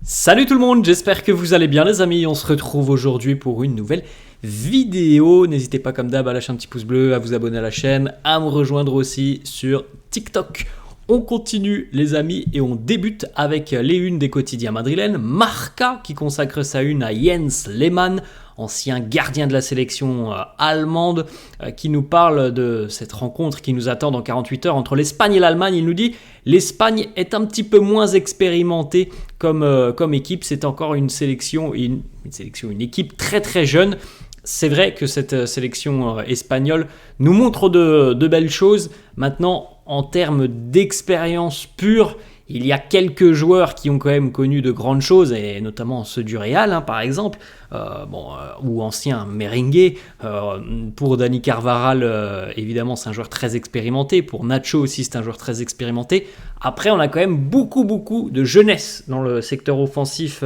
Salut tout le monde, j'espère que vous allez bien les amis, on se retrouve aujourd'hui pour une nouvelle vidéo. N'hésitez pas comme d'hab à lâcher un petit pouce bleu, à vous abonner à la chaîne, à me rejoindre aussi sur TikTok. On continue les amis et on débute avec les unes des quotidiens madrilènes. Marca qui consacre sa une à Jens Lehmann, ancien gardien de la sélection allemande, qui nous parle de cette rencontre qui nous attend dans 48 heures entre l'Espagne et l'Allemagne. Il nous dit « L'Espagne est un petit peu moins expérimentée comme équipe, c'est encore une équipe très très jeune ». C'est vrai que cette sélection espagnole nous montre de belles choses. Maintenant, en termes d'expérience pure, il y a quelques joueurs qui ont quand même connu de grandes choses, et notamment ceux du Real, par exemple, ou anciens merengue. Pour Dani Carvajal, évidemment, c'est un joueur très expérimenté. Pour Nacho aussi, c'est un joueur très expérimenté. Après, on a quand même beaucoup de jeunesse dans le secteur offensif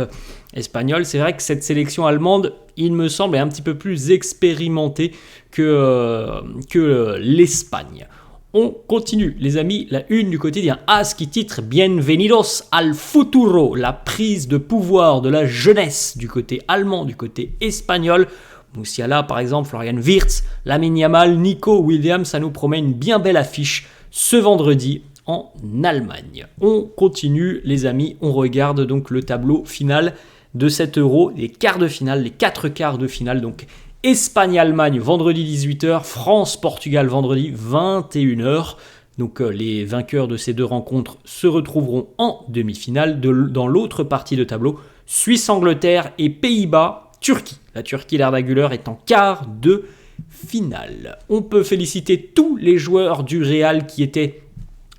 espagnol. C'est vrai que cette sélection allemande, il me semble, est un petit peu plus expérimentée que l'Espagne. On continue, les amis, la une du quotidien AS qui titre « Bienvenidos al futuro », la prise de pouvoir de la jeunesse du côté allemand, du côté espagnol. Musiala, par exemple, Florian Wirtz, Lamine Yamal, Nico Williams, ça nous promet une bien belle affiche ce vendredi en Allemagne. On continue, les amis, on regarde donc le tableau final de cet Euro, les quarts de finale, les 4 quarts de finale, donc Espagne-Allemagne, vendredi 18h, France-Portugal, vendredi 21h. Donc les vainqueurs de ces deux rencontres se retrouveront en demi-finale. Dans l'autre partie de tableau, Suisse-Angleterre et Pays-Bas-Turquie. La Turquie, l'Arda Güler, est en quart de finale. On peut féliciter tous les joueurs du Real qui étaient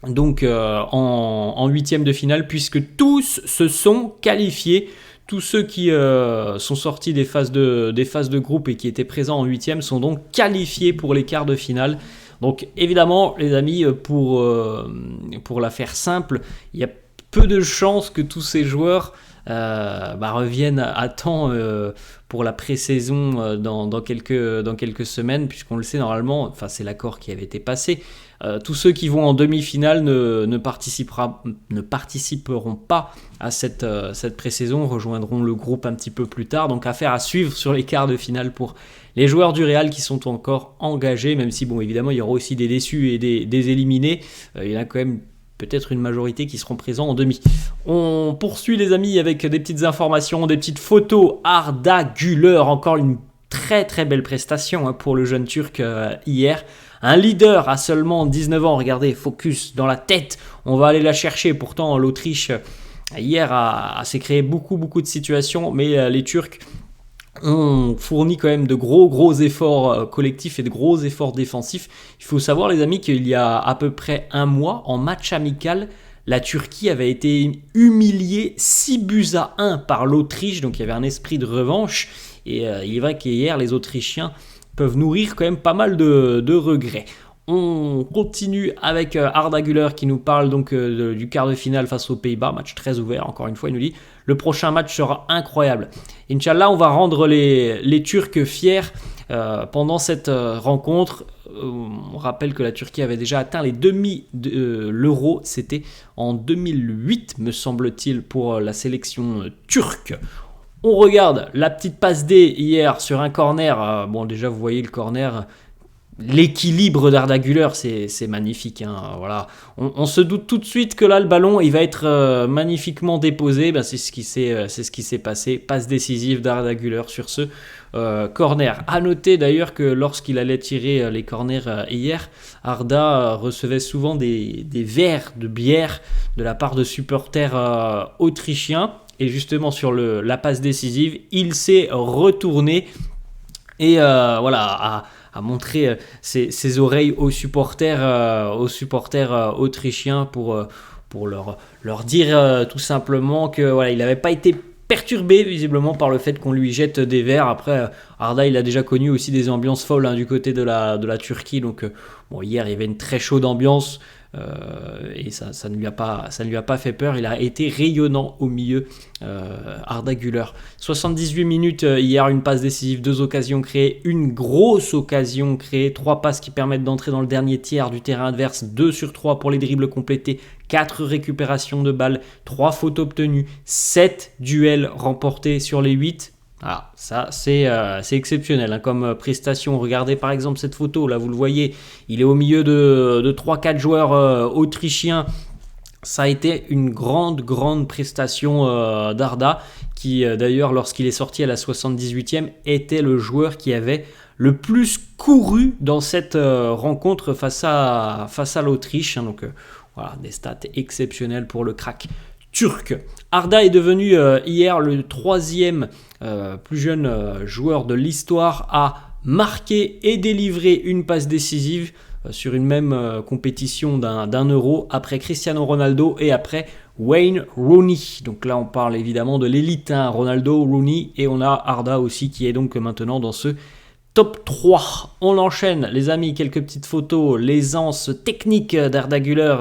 donc en huitième de finale, puisque tous se sont qualifiés. Tous ceux qui sont sortis des phases de groupe et qui étaient présents en huitième sont donc qualifiés pour les quarts de finale. Donc évidemment, les amis, pour la faire simple, il y a peu de chances que tous ces joueurs reviennent à temps pour la pré-saison dans quelques semaines, puisqu'on le sait normalement, enfin c'est l'accord qui avait été passé. Tous ceux qui vont en demi-finale ne participeront pas à cette pré-saison, rejoindront le groupe un petit peu plus tard. Donc affaire à suivre sur les quarts de finale pour les joueurs du Real qui sont encore engagés, même si bon évidemment il y aura aussi des déçus et des éliminés. Il y en a quand même peut-être une majorité qui seront présents en demi. On poursuit les amis avec des petites informations, des petites photos. Arda Güler, encore une très très belle prestation pour le jeune Turc hier. Un leader à seulement 19 ans, regardez, focus dans la tête, on va aller la chercher. Pourtant l'Autriche hier s'est créé beaucoup de situations, mais les Turcs ont fourni quand même de gros efforts collectifs et de gros efforts défensifs. Il faut savoir les amis qu'il y a à peu près un mois, en match amical, la Turquie avait été humiliée 6-1 par l'Autriche, donc il y avait un esprit de revanche. Et il est vrai qu'hier, les Autrichiens peuvent nourrir quand même pas mal de regrets. On continue avec Arda Güler qui nous parle donc du quart de finale face aux Pays-Bas, match très ouvert, encore une fois il nous dit « Le prochain match sera incroyable ». Inch'Allah, on va rendre les Turcs fiers pendant cette rencontre. On rappelle que la Turquie avait déjà atteint les demi de l'Euro, c'était en 2008 me semble-t-il pour la sélection turque. On regarde la petite passe D hier sur un corner. Bon, déjà, vous voyez le corner. L'équilibre d'Arda Güler, c'est magnifique. Voilà. On se doute tout de suite que là, le ballon, il va être magnifiquement déposé. C'est ce qui s'est passé. Passe décisive d'Arda Güler sur ce corner. À noter d'ailleurs que lorsqu'il allait tirer les corners hier, Arda recevait souvent des verres de bière de la part de supporters autrichiens. Et justement sur la passe décisive, il s'est retourné et a montré ses oreilles aux supporters autrichiens pour leur dire tout simplement que voilà, il n'avait pas été perturbé visiblement par le fait qu'on lui jette des verres. Après, Arda il a déjà connu aussi des ambiances folles du côté de la Turquie. Donc hier il y avait une très chaude ambiance. et ça ne lui a pas fait peur. Il a été rayonnant au milieu, Arda Güler. 78 minutes hier, une passe décisive, 2 occasions créées, une grosse occasion créée, 3 passes qui permettent d'entrer dans le dernier tiers du terrain adverse, 2 sur 3 pour les dribbles complétés, 4 récupérations de balles, 3 fautes obtenues, 7 duels remportés sur les 8. Ah, ça c'est exceptionnel comme prestation. Regardez par exemple cette photo, là vous le voyez, il est au milieu de 3-4 joueurs autrichiens. Ça a été une grande prestation d'Arda, qui d'ailleurs lorsqu'il est sorti à la 78e était le joueur qui avait le plus couru dans cette rencontre face à l'Autriche. Donc voilà, des stats exceptionnelles pour le crack turc. Arda est devenu hier le 3e plus jeune joueur de l'histoire à marquer et délivrer une passe décisive sur une même compétition d'un euro, après Cristiano Ronaldo et après Wayne Rooney. Donc là on parle évidemment de l'élite, Ronaldo, Rooney, et on a Arda aussi qui est donc maintenant dans ce top 3. On enchaîne les amis, quelques petites photos. L'aisance technique d'Arda Güler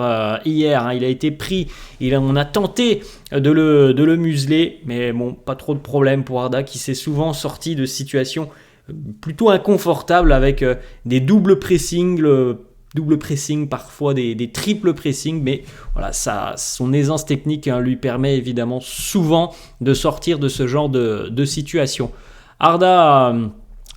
hier, il a été pris, on a tenté de le museler, mais bon, pas trop de problème pour Arda qui s'est souvent sorti de situations plutôt inconfortables avec des doubles pressing, parfois des triples pressing, mais voilà, son aisance technique lui permet évidemment souvent de sortir de ce genre de situation. Arda,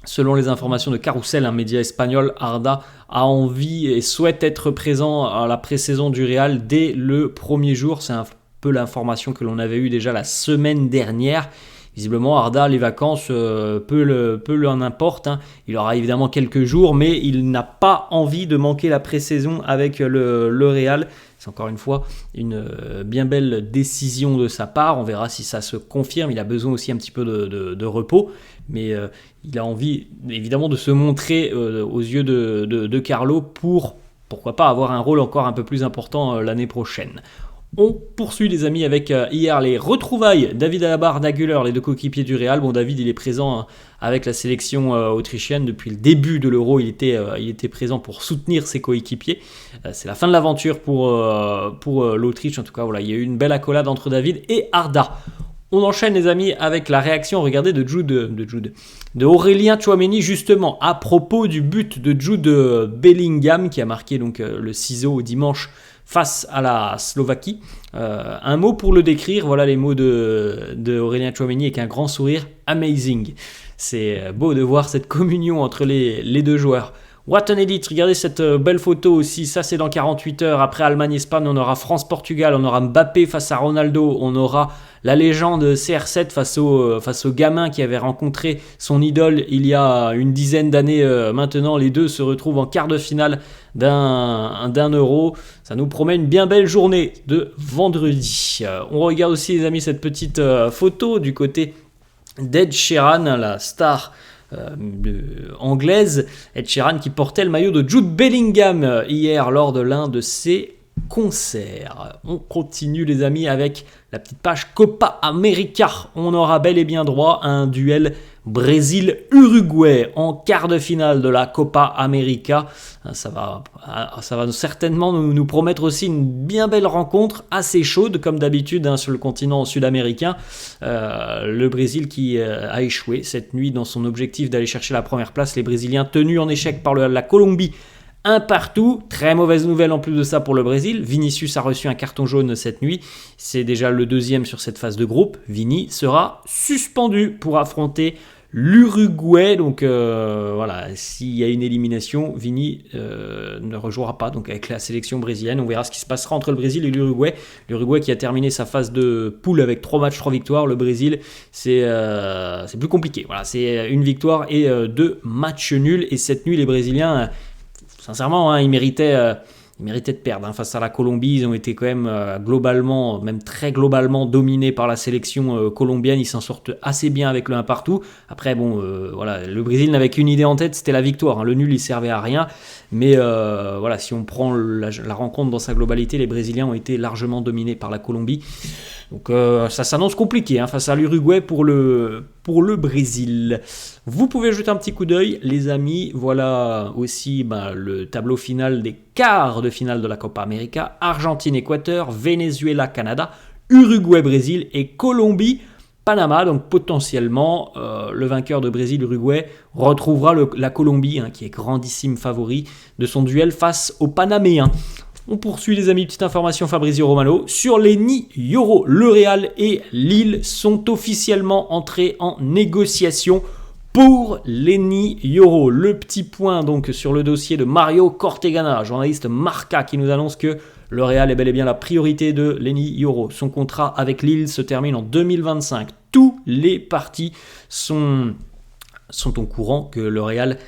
selon les informations de Carrousel, un média espagnol, Arda a envie et souhaite être présent à la pré-saison du Real dès le premier jour. C'est un peu l'information que l'on avait eue déjà la semaine dernière. Visiblement, Arda, les vacances, peu en importe. Il aura évidemment quelques jours, mais il n'a pas envie de manquer la pré-saison avec le Real. C'est encore une fois une bien belle décision de sa part. On verra si ça se confirme. Il a besoin aussi un petit peu de repos. Mais il a envie évidemment de se montrer aux yeux de Carlo pourquoi pas avoir un rôle encore un peu plus important l'année prochaine. On poursuit les amis avec hier les retrouvailles David Alaba, Arda Güler, les deux coéquipiers du Real. Bon, David il est présent avec la sélection autrichienne depuis le début de l'Euro. Il était présent pour soutenir ses coéquipiers. C'est la fin de l'aventure pour l'Autriche. En tout cas, voilà, il y a eu une belle accolade entre David et Arda. On enchaîne les amis avec la réaction, regardez, de Aurélien Tchouaméni, justement à propos du but de Jude Bellingham qui a marqué donc le ciseau dimanche face à la Slovaquie. Un mot pour le décrire, voilà les mots de Aurélien Tchouaméni avec un grand sourire: amazing. C'est beau de voir cette communion entre les deux joueurs. What an edit, regardez cette belle photo aussi, ça c'est dans 48 heures. Après Allemagne-Espagne, on aura France-Portugal, on aura Mbappé face à Ronaldo, on aura la légende CR7 face au gamin qui avait rencontré son idole il y a une dizaine d'années maintenant. Les deux se retrouvent en quart de finale d'un euro. Ça nous promet une bien belle journée de vendredi. On regarde aussi les amis cette petite photo du côté d'Ed Sheeran, la star anglaise. Ed Sheeran qui portait le maillot de Jude Bellingham hier lors de l'un de ses concerts. On continue les amis avec la petite page Copa América. On aura bel et bien droit à un duel Brésil-Uruguay en quart de finale de la Copa América. Ça va certainement nous promettre aussi une bien belle rencontre, assez chaude comme d'habitude sur le continent sud-américain. Le Brésil qui a échoué cette nuit dans son objectif d'aller chercher la première place. Les Brésiliens tenus en échec par la Colombie. Un partout, très mauvaise nouvelle en plus de ça pour le Brésil. Vinicius a reçu un carton jaune cette nuit. C'est déjà le deuxième sur cette phase de groupe. Vini sera suspendu pour affronter l'Uruguay. Donc voilà, s'il y a une élimination, Vini ne rejouera pas donc avec la sélection brésilienne. On verra ce qui se passera entre le Brésil et l'Uruguay. L'Uruguay qui a terminé sa phase de poule avec 3 matchs, 3 victoires. Le Brésil, c'est plus compliqué. Voilà, c'est une victoire et 2 matchs nuls. Et cette nuit, les Brésiliens... Sincèrement, ils méritaient de perdre. Face à la Colombie, ils ont été quand même globalement, même très globalement dominés par la sélection colombienne. Ils s'en sortent assez bien avec le 1 partout. Après, voilà, le Brésil n'avait qu'une idée en tête, c'était la victoire. Le nul, il servait à rien. Mais voilà, si on prend la rencontre dans sa globalité, les Brésiliens ont été largement dominés par la Colombie. Donc ça s'annonce compliqué face à l'Uruguay pour le Brésil. Vous pouvez jeter un petit coup d'œil, les amis. Voilà aussi le tableau final des quarts de finale de la Copa América. Argentine-Équateur, Venezuela-Canada, Uruguay-Brésil et Colombie-Panama. Donc potentiellement, le vainqueur de Brésil-Uruguay retrouvera la Colombie, qui est grandissime favori de son duel face aux Panaméens. On poursuit les amis, petite information Fabrizio Romano sur Lenny Yoro. Le Real et Lille sont officiellement entrés en négociation pour Lenny Yoro. Le petit point donc sur le dossier de Mario Cortegana, journaliste Marca, qui nous annonce que le Real est bel et bien la priorité de Lenny Yoro. Son contrat avec Lille se termine en 2025. Tous les partis sont au courant que le Real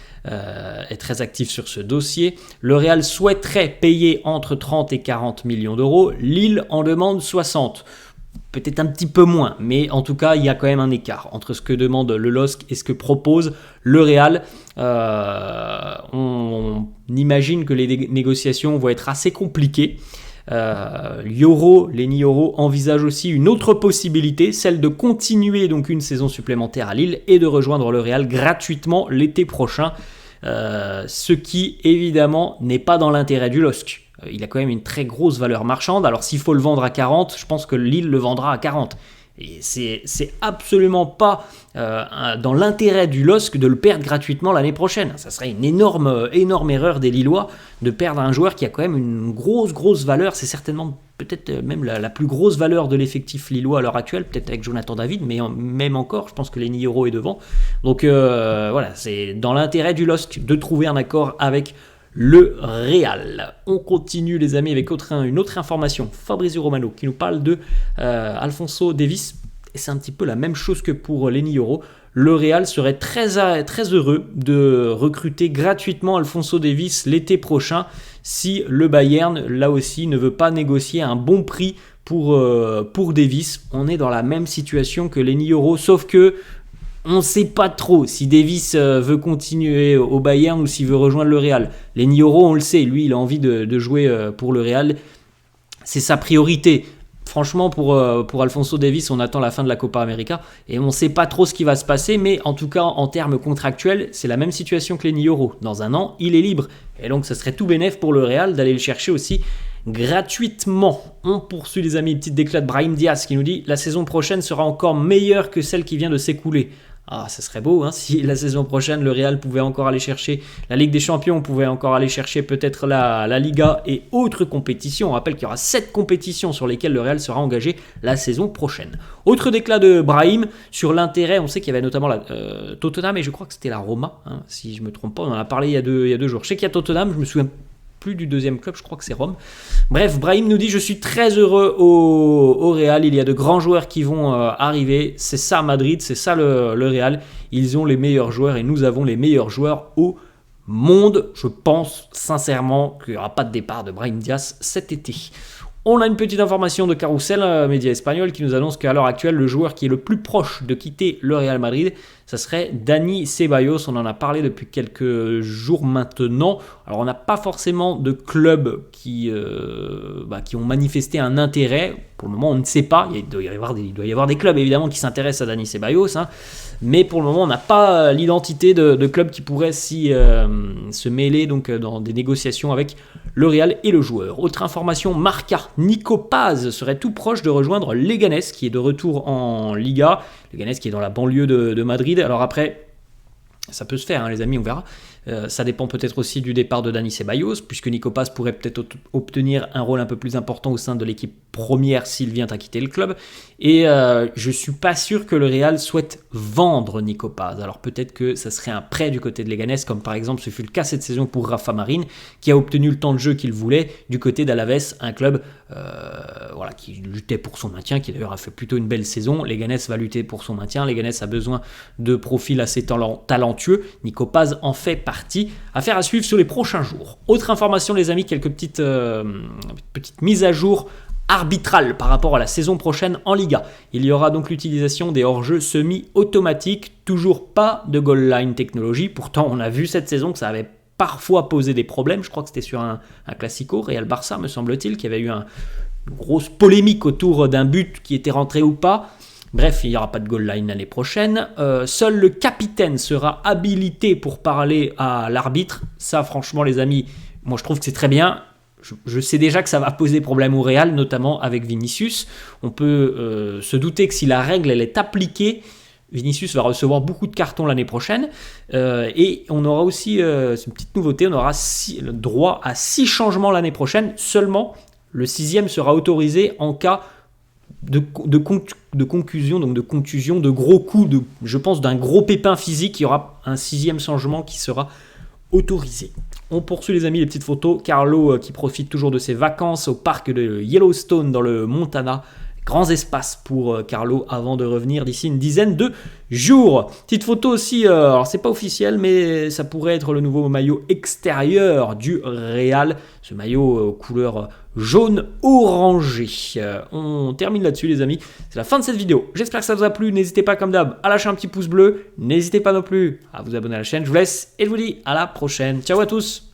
est très actif sur ce dossier. Le Real souhaiterait payer entre 30 et 40 millions d'euros. Lille en demande 60. Peut-être un petit peu moins, mais en tout cas, il y a quand même un écart entre ce que demande le LOSC et ce que propose le Real. On imagine que les négociations vont être assez compliquées. Lenny Yoro envisage aussi une autre possibilité, celle de continuer donc une saison supplémentaire à Lille et de rejoindre le Real gratuitement l'été prochain, ce qui évidemment n'est pas dans l'intérêt du LOSC. Il a quand même une très grosse valeur marchande, alors s'il faut le vendre à 40, je pense que Lille le vendra à 40. Et c'est absolument pas dans l'intérêt du LOSC de le perdre gratuitement l'année prochaine. Ça serait une énorme erreur des Lillois de perdre un joueur qui a quand même une grosse valeur. C'est certainement peut-être même la plus grosse valeur de l'effectif lillois à l'heure actuelle, peut-être avec Jonathan David, mais même encore, je pense que Lenny Yoro est devant. Donc voilà, c'est dans l'intérêt du LOSC de trouver un accord avec le Real. On continue les amis avec une autre information. Fabrizio Romano qui nous parle de Alphonso Davies. Et c'est un petit peu la même chose que pour Lenny Yoro. Le Real serait très heureux de recruter gratuitement Alphonso Davies l'été prochain si le Bayern, là aussi, ne veut pas négocier un bon prix pour Davies. On est dans la même situation que Lenny Yoro, sauf que on ne sait pas trop si Davies veut continuer au Bayern ou s'il veut rejoindre le Real. Lenny Yoro, on le sait, lui, il a envie de jouer pour le Real. C'est sa priorité. Franchement, pour Alphonso Davies, on attend la fin de la Copa América et on ne sait pas trop ce qui va se passer, mais en tout cas, en termes contractuels, c'est la même situation que Lenny Yoro. Dans un an, il est libre. Et donc, ça serait tout bénef pour le Real d'aller le chercher aussi gratuitement. On poursuit les amis, petite déclat de Brahim Diaz qui nous dit « La saison prochaine sera encore meilleure que celle qui vient de s'écouler ». Ah, ça serait beau, si la saison prochaine, le Real pouvait encore aller chercher la Ligue des Champions, pouvait encore aller chercher peut-être la Liga et autres compétitions. On rappelle qu'il y aura 7 compétitions sur lesquelles le Real sera engagé la saison prochaine. Autre déclat de Brahim sur l'intérêt, on sait qu'il y avait notamment Tottenham et je crois que c'était la Roma, si je ne me trompe pas, on en a parlé il y a deux jours. Je sais qu'il y a Tottenham, je me souviens plus du deuxième club, je crois que c'est Rome. Bref, Brahim nous dit « Je suis très heureux au Real, il y a de grands joueurs qui vont arriver, c'est ça Madrid, c'est ça le Real, ils ont les meilleurs joueurs et nous avons les meilleurs joueurs au monde. Je pense sincèrement qu'il n'y aura pas de départ de Brahim Diaz cet été. » On a une petite information de Carrousel, média espagnol, qui nous annonce qu'à l'heure actuelle, le joueur qui est le plus proche de quitter le Real Madrid, ça serait Dani Ceballos. On en a parlé depuis quelques jours maintenant. Alors, on n'a pas forcément de clubs qui ont manifesté un intérêt. Pour le moment, on ne sait pas. Il doit y avoir des clubs, évidemment, qui s'intéressent à Dani Ceballos. Mais pour le moment, on n'a pas l'identité de clubs qui pourraient se mêler donc, dans des négociations avec le Real et le joueur. Autre information, Marca. Nico Paz serait tout proche de rejoindre Leganés, qui est de retour en Liga. Leganés qui est dans la banlieue de Madrid. Alors après, ça peut se faire, les amis, on verra. Ça dépend peut-être aussi du départ de Dani Ceballos, puisque Nico Paz pourrait peut-être obtenir un rôle un peu plus important au sein de l'équipe première s'il vient à quitter le club. Et je ne suis pas sûr que le Real souhaite vendre Nico Paz. Alors peut-être que ça serait un prêt du côté de Leganés, comme par exemple ce fut le cas cette saison pour Rafa Marín, qui a obtenu le temps de jeu qu'il voulait du côté d'Alaves, un club qui luttait pour son maintien, qui d'ailleurs a fait plutôt une belle saison. Leganés va lutter pour son maintien. Leganés a besoin de profils assez talentueux. Nico Paz en fait partie. Affaire à suivre sur les prochains jours. Autre information les amis, quelques petites mises à jour arbitrales par rapport à la saison prochaine en Liga. Il y aura donc l'utilisation des hors-jeux semi-automatiques, toujours pas de goal line technologie. Pourtant on a vu cette saison que ça avait parfois posé des problèmes. Je crois que c'était sur un Classico, Real Barça me semble-t-il, qui avait eu une grosse polémique autour d'un but qui était rentré ou pas. Bref, il n'y aura pas de goal line l'année prochaine. Seul le capitaine sera habilité pour parler à l'arbitre. Ça, franchement, les amis, moi je trouve que c'est très bien. Je sais déjà que ça va poser problème au Real, notamment avec Vinicius. On peut se douter que si la règle elle est appliquée, Vinicius va recevoir beaucoup de cartons l'année prochaine. Et on aura aussi, c'est une petite nouveauté, on aura droit à 6 changements l'année prochaine. Seulement, le 6e sera autorisé en cas de contusion, donc de contusion, de gros coups, je pense d'un gros pépin physique. Il y aura un 6e changement qui sera autorisé. On poursuit les amis les petites photos. Carlo qui profite toujours de ses vacances au parc de Yellowstone dans le Montana. Grands espaces pour Carlo avant de revenir d'ici une dizaine de jours. Petite photo aussi, alors c'est pas officiel, mais ça pourrait être le nouveau maillot extérieur du Real. Ce maillot couleur jaune orangé. On termine là-dessus les amis. C'est la fin de cette vidéo. J'espère que ça vous a plu. N'hésitez pas comme d'hab à lâcher un petit pouce bleu. N'hésitez pas non plus à vous abonner à la chaîne. Je vous laisse et je vous dis à la prochaine. Ciao à tous.